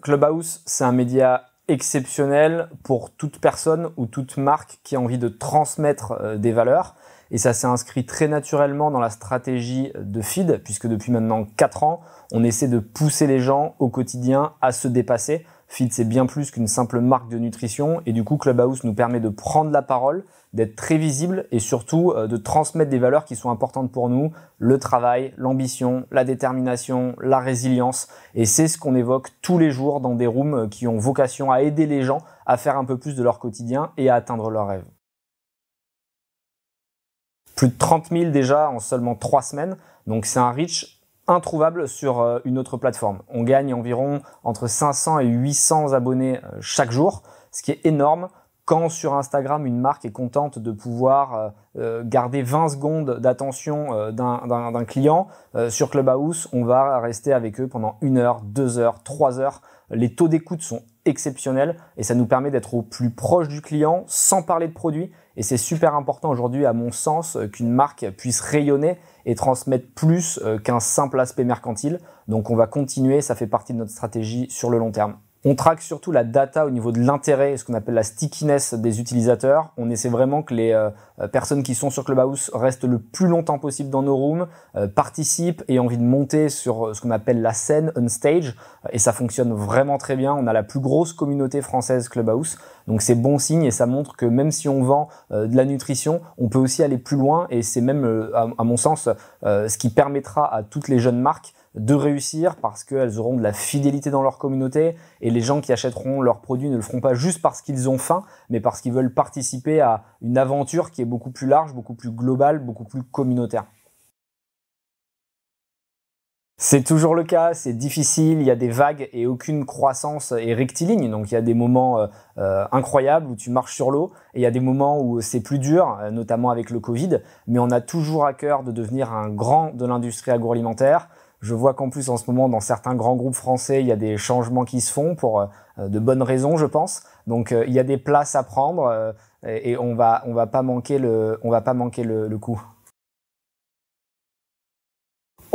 Clubhouse, c'est un média exceptionnel pour toute personne ou toute marque qui a envie de transmettre des valeurs. Et ça s'est inscrit très naturellement dans la stratégie de Feed, puisque depuis maintenant 4 ans, on essaie de pousser les gens au quotidien à se dépasser. Feed, c'est bien plus qu'une simple marque de nutrition. Et du coup, Clubhouse nous permet de prendre la parole, d'être très visible et surtout de transmettre des valeurs qui sont importantes pour nous. Le travail, l'ambition, la détermination, la résilience. Et c'est ce qu'on évoque tous les jours dans des rooms qui ont vocation à aider les gens à faire un peu plus de leur quotidien et à atteindre leurs rêves. Plus de 30 000 déjà en seulement 3 semaines. Donc c'est un reach introuvable sur une autre plateforme. On gagne environ entre 500 et 800 abonnés chaque jour, ce qui est énorme quand sur Instagram, une marque est contente de pouvoir garder 20 secondes d'attention d'un client. Sur Clubhouse, on va rester avec eux pendant 1 heure, 2 heures, 3 heures. Les taux d'écoute sont exceptionnels et ça nous permet d'être au plus proche du client sans parler de produit. Et c'est super important aujourd'hui, à mon sens, qu'une marque puisse rayonner et transmettre plus qu'un simple aspect mercantile. Donc on va continuer, ça fait partie de notre stratégie sur le long terme. On traque surtout la data au niveau de l'intérêt, ce qu'on appelle la stickiness des utilisateurs. On essaie vraiment que les personnes qui sont sur Clubhouse restent le plus longtemps possible dans nos rooms, participent et ont envie de monter sur ce qu'on appelle la scène, on stage. Et ça fonctionne vraiment très bien. On a la plus grosse communauté française Clubhouse. Donc c'est bon signe et ça montre que même si on vend de la nutrition, on peut aussi aller plus loin. Et c'est même, à mon sens, ce qui permettra à toutes les jeunes marques de réussir parce qu'elles auront de la fidélité dans leur communauté et les gens qui achèteront leurs produits ne le feront pas juste parce qu'ils ont faim, mais parce qu'ils veulent participer à une aventure qui est beaucoup plus large, beaucoup plus globale, beaucoup plus communautaire. C'est toujours le cas, c'est difficile, il y a des vagues et aucune croissance est rectiligne. Donc il y a des moments incroyables où tu marches sur l'eau et il y a des moments où c'est plus dur, notamment avec le Covid. Mais on a toujours à cœur de devenir un grand de l'industrie agroalimentaire. Je vois qu'en plus en ce moment dans certains grands groupes français, il y a des changements qui se font pour de bonnes raisons, je pense. Donc il y a des places à prendre et on va pas manquer le coup.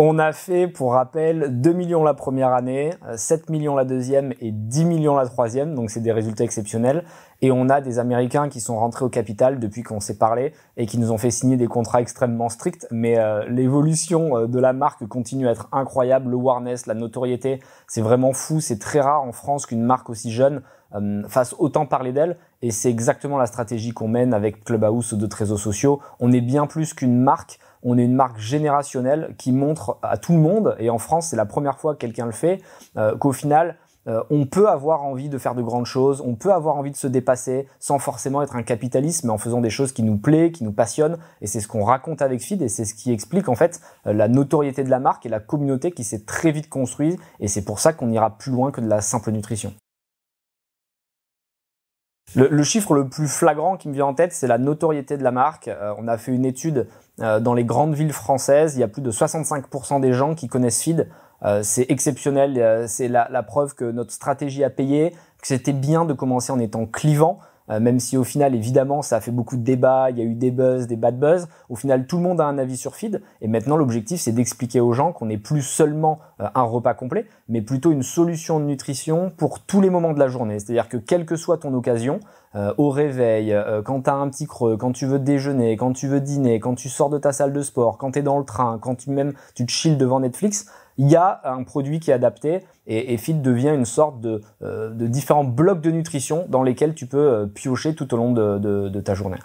On a fait, pour rappel, 2 millions la première année, 7 millions la deuxième et 10 millions la troisième, donc c'est des résultats exceptionnels. Et on a des Américains qui sont rentrés au capital depuis qu'on s'est parlé et qui nous ont fait signer des contrats extrêmement stricts. Mais l'évolution de la marque continue à être incroyable. Le awareness, la notoriété, c'est vraiment fou. C'est très rare en France qu'une marque aussi jeune fasse autant parler d'elle. Et c'est exactement la stratégie qu'on mène avec Clubhouse ou d'autres réseaux sociaux. On est bien plus qu'une marque. On est une marque générationnelle qui montre à tout le monde, et en France c'est la première fois que quelqu'un le fait, qu'au final on peut avoir envie de faire de grandes choses, on peut avoir envie de se dépasser sans forcément être un capitaliste, mais en faisant des choses qui nous plaisent, qui nous passionnent, et c'est ce qu'on raconte avec Feed, et c'est ce qui explique en fait la notoriété de la marque et la communauté qui s'est très vite construite, et c'est pour ça qu'on ira plus loin que de la simple nutrition. Le chiffre le plus flagrant qui me vient en tête, c'est la notoriété de la marque. On a fait une étude dans les grandes villes françaises. Il y a plus de 65% des gens qui connaissent Feed. C'est exceptionnel. C'est la preuve que notre stratégie a payé, que c'était bien de commencer en étant clivant. Même si au final, évidemment, ça a fait beaucoup de débats, il y a eu des buzz, des bad buzz. Au final, tout le monde a un avis sur Feed. Et maintenant, l'objectif, c'est d'expliquer aux gens qu'on n'est plus seulement un repas complet, mais plutôt une solution de nutrition pour tous les moments de la journée. C'est-à-dire que quelle que soit ton occasion, au réveil, quand tu as un petit creux, quand tu veux déjeuner, quand tu veux dîner, quand tu sors de ta salle de sport, quand tu es dans le train, quand tu te chilles devant Netflix, il y a un produit qui est adapté et Feed devient une sorte de différents blocs de nutrition dans lesquels tu peux piocher tout au long de ta journée.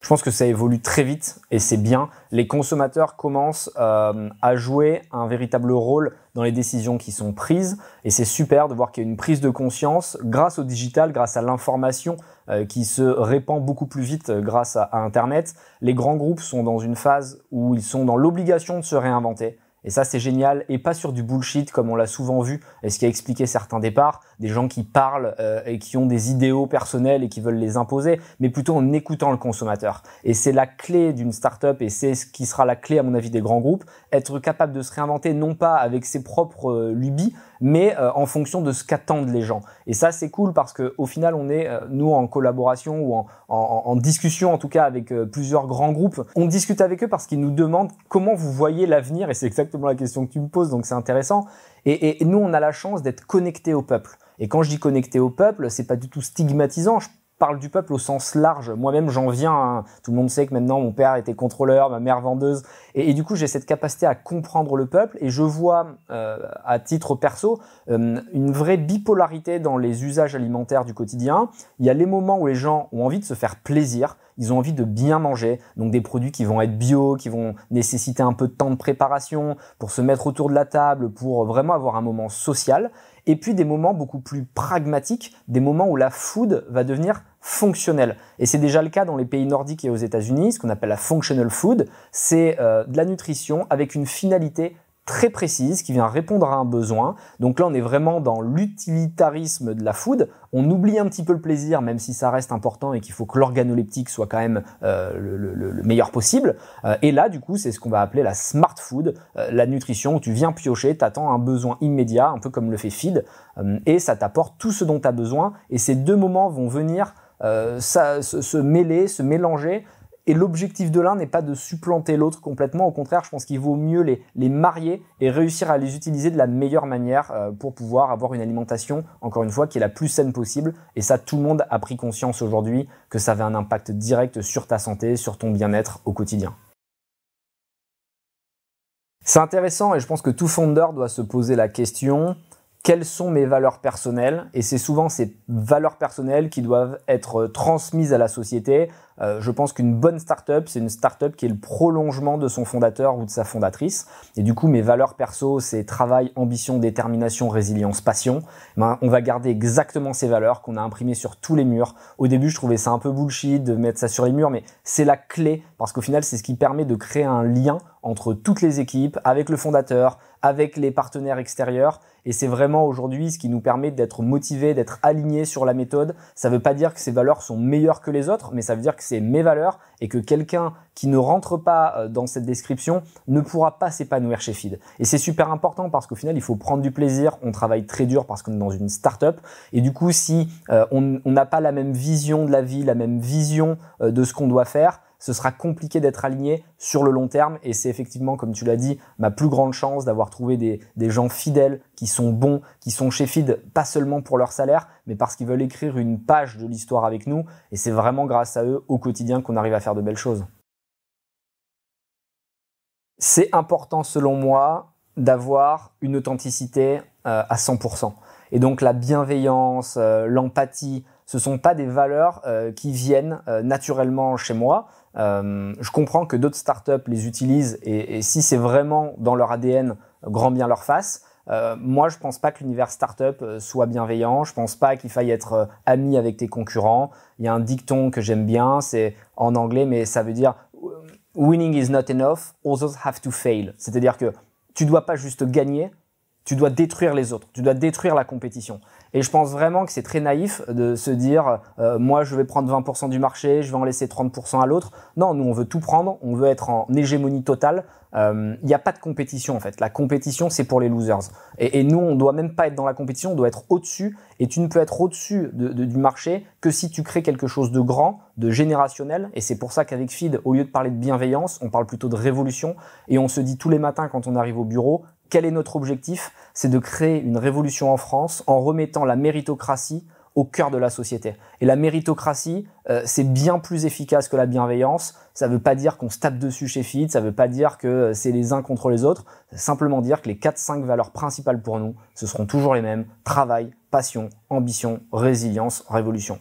Je pense que ça évolue très vite et c'est bien. Les consommateurs commencent à jouer un véritable rôle dans les décisions qui sont prises et c'est super de voir qu'il y a une prise de conscience grâce au digital, grâce à l'information qui se répand beaucoup plus vite grâce à Internet. Les grands groupes sont dans une phase où ils sont dans l'obligation de se réinventer. Et ça, c'est génial et pas sur du bullshit comme on l'a souvent vu et ce qui a expliqué certains départs, des gens qui parlent et qui ont des idéaux personnels et qui veulent les imposer, mais plutôt en écoutant le consommateur. Et c'est la clé d'une start-up et c'est ce qui sera la clé à mon avis des grands groupes, être capable de se réinventer non pas avec ses propres lubies, mais en fonction de ce qu'attendent les gens. Et ça, c'est cool parce que au final, on est, nous, en collaboration ou en discussion, en tout cas avec plusieurs grands groupes. On discute avec eux parce qu'ils nous demandent comment vous voyez l'avenir et c'est exactement exactement la question que tu me poses, donc c'est intéressant. Et nous, on a la chance d'être connectés au peuple. Et quand je dis connecté au peuple, c'est pas du tout stigmatisant. Je parle du peuple au sens large. Moi-même, j'en viens. Hein. Tout le monde sait que maintenant, mon père était contrôleur, ma mère vendeuse. Et du coup, j'ai cette capacité à comprendre le peuple. Et je vois, à titre perso, une vraie bipolarité dans les usages alimentaires du quotidien. Il y a les moments où les gens ont envie de se faire plaisir. Ils ont envie de bien manger, donc des produits qui vont être bio, qui vont nécessiter un peu de temps de préparation pour se mettre autour de la table, pour vraiment avoir un moment social. Et puis des moments beaucoup plus pragmatiques, des moments où la food va devenir fonctionnelle. Et c'est déjà le cas dans les pays nordiques et aux États-Unis, ce qu'on appelle la functional food. C'est de la nutrition avec une finalité très précise qui vient répondre à un besoin. Donc là, on est vraiment dans l'utilitarisme de la food. On oublie un petit peu le plaisir, même si ça reste important et qu'il faut que l'organoleptique soit quand même le meilleur possible. Et là, du coup, c'est ce qu'on va appeler la smart food, la nutrition où tu viens piocher, t'attends un besoin immédiat, un peu comme le fait Feed, et ça t'apporte tout ce dont tu as besoin. Et ces deux moments vont venir se mêler, se mélanger. Et l'objectif de l'un n'est pas de supplanter l'autre complètement. Au contraire, je pense qu'il vaut mieux les marier et réussir à les utiliser de la meilleure manière pour pouvoir avoir une alimentation, encore une fois, qui est la plus saine possible. Et ça, tout le monde a pris conscience aujourd'hui que ça avait un impact direct sur ta santé, sur ton bien-être au quotidien. C'est intéressant et je pense que tout founder doit se poser la question: quelles sont mes valeurs personnelles? Et c'est souvent ces valeurs personnelles qui doivent être transmises à la société. Je pense qu'une bonne startup, c'est une startup qui est le prolongement de son fondateur ou de sa fondatrice. Et du coup, mes valeurs perso, c'est travail, ambition, détermination, résilience, passion. Ben, on va garder exactement ces valeurs qu'on a imprimées sur tous les murs. Au début, je trouvais ça un peu bullshit de mettre ça sur les murs, mais c'est la clé parce qu'au final, c'est ce qui permet de créer un lien entre toutes les équipes, avec le fondateur, avec les partenaires extérieurs. Et c'est vraiment aujourd'hui ce qui nous permet d'être motivés, d'être alignés sur la méthode. Ça veut pas dire que ces valeurs sont meilleures que les autres, mais ça veut dire que c'est mes valeurs et que quelqu'un qui ne rentre pas dans cette description ne pourra pas s'épanouir chez Feed. Et c'est super important parce qu'au final, il faut prendre du plaisir. On travaille très dur parce qu'on est dans une start-up. Et du coup, si on n'a pas la même vision de la vie, la même vision de ce qu'on doit faire, ce sera compliqué d'être aligné sur le long terme. Et c'est effectivement, comme tu l'as dit, ma plus grande chance d'avoir trouvé des gens fidèles, qui sont bons, qui sont chez Feed, pas seulement pour leur salaire, mais parce qu'ils veulent écrire une page de l'histoire avec nous. Et c'est vraiment grâce à eux au quotidien qu'on arrive à faire de belles choses. C'est important, selon moi, d'avoir une authenticité à 100%. Et donc la bienveillance, l'empathie, ce sont pas des valeurs qui viennent naturellement chez moi. Je comprends que d'autres startups les utilisent et si c'est vraiment dans leur ADN, grand bien leur face. Moi, je pense pas que l'univers startup soit bienveillant. Je pense pas qu'il faille être ami avec tes concurrents. Il y a un dicton que j'aime bien, c'est en anglais, mais ça veut dire winning is not enough, others have to fail. C'est-à-dire que tu dois pas juste gagner, tu dois détruire les autres, tu dois détruire la compétition. Et je pense vraiment que c'est très naïf de se dire moi je vais prendre 20% du marché, je vais en laisser 30% à l'autre. Non, nous on veut tout prendre, on veut être en hégémonie totale. Il n'y a pas de compétition en fait. La compétition c'est pour les losers. Et nous on doit même pas être dans la compétition, on doit être au-dessus. Et tu ne peux être au-dessus du marché que si tu crées quelque chose de grand, de générationnel. Et c'est pour ça qu'avec Feed, au lieu de parler de bienveillance, on parle plutôt de révolution. Et on se dit tous les matins quand on arrive au bureau, quel est notre objectif? C'est de créer une révolution en France en remettant la méritocratie au cœur de la société. Et la méritocratie, c'est bien plus efficace que la bienveillance. Ça veut pas dire qu'on se tape dessus chez Feed, ça veut pas dire que c'est les uns contre les autres. Ça veut simplement dire que les 4-5 valeurs principales pour nous, ce seront toujours les mêmes. Travail, passion, ambition, résilience, révolution.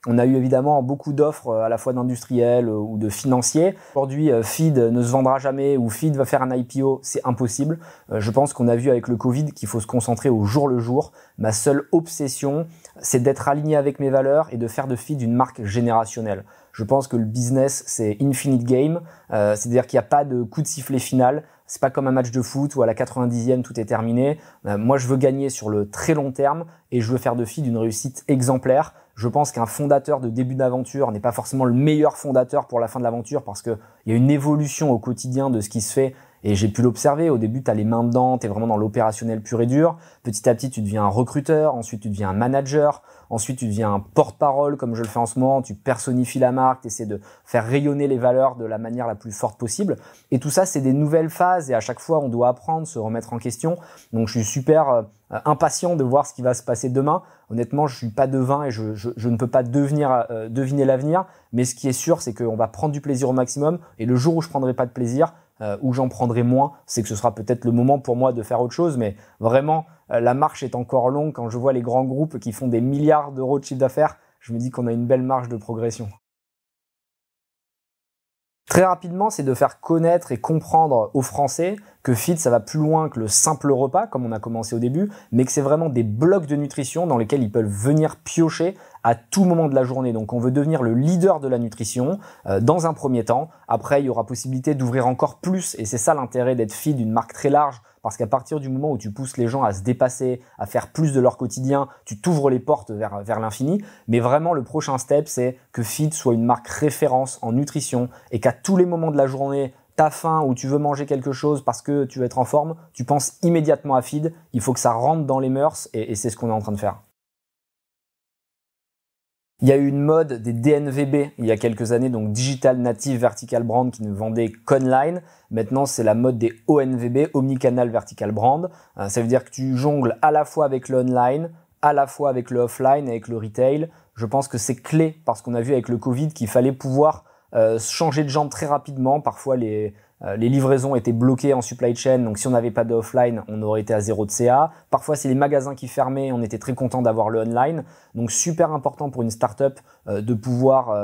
On a eu évidemment beaucoup d'offres à la fois d'industriels ou de financiers. Aujourd'hui, Feed ne se vendra jamais ou Feed va faire un IPO, c'est impossible. Je pense qu'on a vu avec le Covid qu'il faut se concentrer au jour le jour. Ma seule obsession, c'est d'être aligné avec mes valeurs et de faire de Feed une marque générationnelle. Je pense que le business, c'est infinite game, c'est-à-dire qu'il n'y a pas de coup de sifflet final. C'est pas comme un match de foot où à la 90e tout est terminé. Moi, je veux gagner sur le très long terme et je veux faire de Feed une réussite exemplaire. Je pense qu'un fondateur de début d'aventure n'est pas forcément le meilleur fondateur pour la fin de l'aventure parce qu'il y a une évolution au quotidien de ce qui se fait et j'ai pu l'observer. Au début, tu as les mains dedans, tu es vraiment dans l'opérationnel pur et dur. Petit à petit, tu deviens un recruteur, ensuite tu deviens un manager, Ensuite, tu deviens un porte-parole comme je le fais en ce moment. Tu personnifies la marque, tu essaies de faire rayonner les valeurs de la manière la plus forte possible. Et tout ça, c'est des nouvelles phases et à chaque fois, on doit apprendre, se remettre en question. Donc, je suis super impatient de voir ce qui va se passer demain. Honnêtement, je suis pas devin et je ne peux pas deviner l'avenir. Mais ce qui est sûr, c'est qu'on va prendre du plaisir au maximum. Et le jour où je prendrai pas de plaisir, où j'en prendrai moins, c'est que ce sera peut-être le moment pour moi de faire autre chose. Mais vraiment, la marche est encore longue. Quand je vois les grands groupes qui font des milliards d'euros de chiffre d'affaires, je me dis qu'on a une belle marge de progression. Très rapidement, c'est de faire connaître et comprendre aux Français que FID, ça va plus loin que le simple repas, comme on a commencé au début, mais que c'est vraiment des blocs de nutrition dans lesquels ils peuvent venir piocher à tout moment de la journée. Donc on veut devenir le leader de la nutrition dans un premier temps. Après, il y aura possibilité d'ouvrir encore plus, et c'est ça l'intérêt d'être FID, une marque très large, parce qu'à partir du moment où tu pousses les gens à se dépasser, à faire plus de leur quotidien, tu t'ouvres les portes vers l'infini. Mais vraiment, le prochain step, c'est que FID soit une marque référence en nutrition et qu'à tous les moments de la journée, t'as faim ou tu veux manger quelque chose parce que tu veux être en forme, tu penses immédiatement à FID. Il faut que ça rentre dans les mœurs et c'est ce qu'on est en train de faire. Il y a eu une mode des DNVB il y a quelques années, donc Digital Native Vertical Brand, qui ne vendait qu'online. Maintenant, c'est la mode des ONVB, Omnicanal Vertical Brand. Ça veut dire que tu jongles à la fois avec le online, à la fois avec le offline et avec le retail. Je pense que c'est clé parce qu'on a vu avec le Covid qu'il fallait pouvoir changer de jambes très rapidement. Parfois, les livraisons étaient bloquées en supply chain, donc si on n'avait pas de offline, on aurait été à 0 de CA. Parfois, c'est les magasins qui fermaient, on était très content d'avoir le online. Donc, super important pour une startup de pouvoir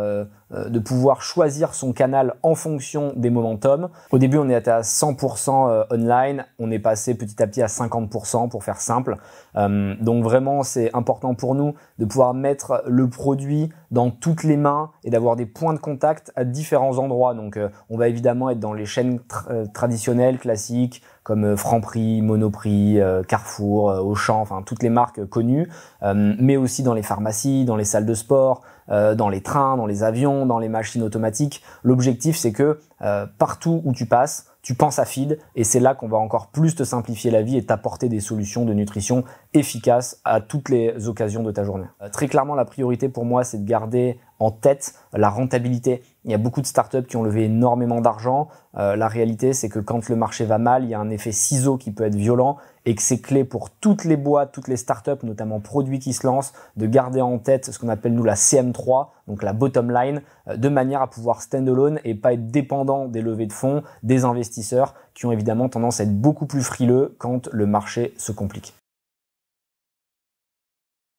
choisir son canal en fonction des momentum. Au début, on était à 100% online. On est passé petit à petit à 50% pour faire simple. Donc, vraiment, c'est important pour nous de pouvoir mettre le produit dans toutes les mains et d'avoir des points de contact à différents endroits. Donc, on va évidemment être dans les chaînes traditionnelles, classiques, comme Franprix, Monoprix, Carrefour, Auchan, enfin toutes les marques connues, mais aussi dans les pharmacies, dans les salles de sport, dans les trains, dans les avions, dans les machines automatiques. L'objectif, c'est que partout où tu passes, tu penses à FID et c'est là qu'on va encore plus te simplifier la vie et t'apporter des solutions de nutrition efficaces à toutes les occasions de ta journée. Très clairement, la priorité pour moi, c'est de garder en tête la rentabilité. Il y a beaucoup de startups qui ont levé énormément d'argent. La réalité, c'est que quand le marché va mal, il y a un effet ciseau qui peut être violent et que c'est clé pour toutes les boîtes, toutes les startups, notamment produits qui se lancent, de garder en tête ce qu'on appelle nous la CM3, donc la bottom line, de manière à pouvoir stand alone et pas être dépendant des levées de fonds, des investisseurs qui ont évidemment tendance à être beaucoup plus frileux quand le marché se complique.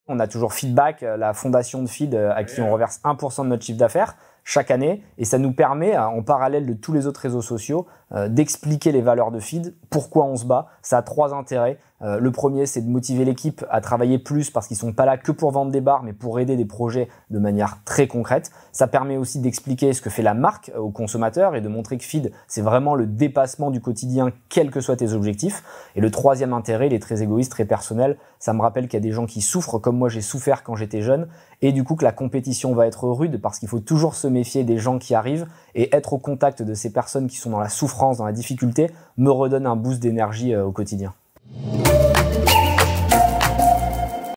On a toujours Feedback, la fondation de Feed à qui on reverse 1% de notre chiffre d'affaires chaque année et ça nous permet, en parallèle de tous les autres réseaux sociaux, d'expliquer les valeurs de Feed, pourquoi on se bat. Ça a 3 intérêts. Le premier, c'est de motiver l'équipe à travailler plus parce qu'ils sont pas là que pour vendre des bars, mais pour aider des projets de manière très concrète. Ça permet aussi d'expliquer ce que fait la marque aux consommateurs et de montrer que Feed, c'est vraiment le dépassement du quotidien, quels que soient tes objectifs. Et le troisième intérêt, il est très égoïste, très personnel. Ça me rappelle qu'il y a des gens qui souffrent comme moi j'ai souffert quand j'étais jeune et du coup que la compétition va être rude parce qu'il faut toujours se méfier des gens qui arrivent et être au contact de ces personnes qui sont dans la souffrance, dans la difficulté, me redonne un boost d'énergie au quotidien.